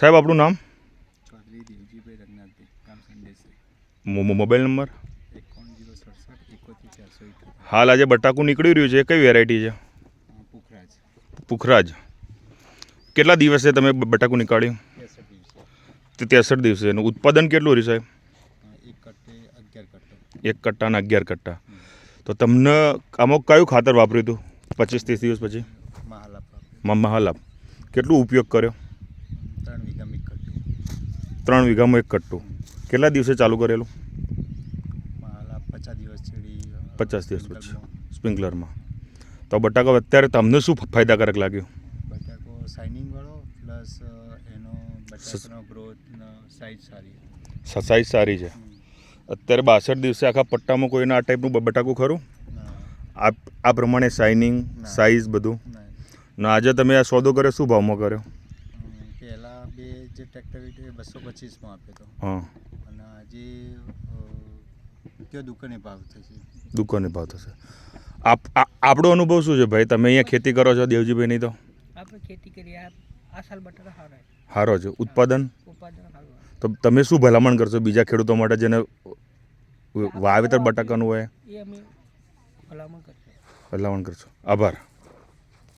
સાહેબ આપણું નામ? ચૌધરી દેવજીભાઈ રંગનાથભાઈ, ગામ સંદેશ. Mobile number? 510771 હાલ આજે બટાકું નીકળી રહ્યું છે, કઈ વેરાયટી છે? પુખરાજ. પુખરાજ. કેટલા દિવસે તમે બટાકું નીકાળ્યું? 63 દિવસે. તે 63 દિવસે. એનું ઉત્પાદન કેટલું રહ્યું સાહેબ? 1 કટ્ટે 11 કટ્ટો. 1 કટ્ટા અને 11 કટ્ટા. તો તમને આમાં કયું ખાતર વાપર્યું હતું 25-30 દિવસ પછી? મહાલાભ. કેટલું ઉપયોગ કર્યો? 3 વીઘામાં 1 કટ્ટો. 3 વીઘામાં 1 કટ્ટું. કેટલા દિવસે ચાલુ કરેલું? મહાલાભ 50 દિવસ છેડી. 50 દિવસ પછી સ્પ્રિંકલરમાં. તો બટાકો અત્યારે તમને શું ફાયદાકારક લાગ્યું? બટાકો શાઇનિંગ વાળો પ્લસ એનો બટાકાનો ગ્રોથ સાઇઝ સારી. સાઇઝ સારી છે. અત્યારે 62 દિવસે આખા પટ્ટામાં કોઈને આ ટાઈપનું બટાકું ખરું? આ પ્રમાણે શાઇનિંગ સાઇઝ બધું? ને આજે તમે આ સોદો કર્યો શું ભાવમાં કર્યો? પહેલાં બે જે ટ્રેક્ટર 225માં આપ્યો હતો. હા. અને આજે કયો દુકાને ભાવ થશે? દુકાને ભાવ થશે. આપણો અનુભવ શું છે ભાઈ? તમે અહીંયા ખેતી કરો છો દેવજીભાઈ? નહીં તો આપણે ખેતી કરીએ. આ સાલ બટાકા સારો છે. ઉત્પાદન સારું. તો તમે શું ભલામણ કરશો બીજા ખેડૂતો માટે જેને વાવેતર બટાકાનું હોય? એ અમે ભલામણ કરશું. ભલામણ કરશો. આભાર.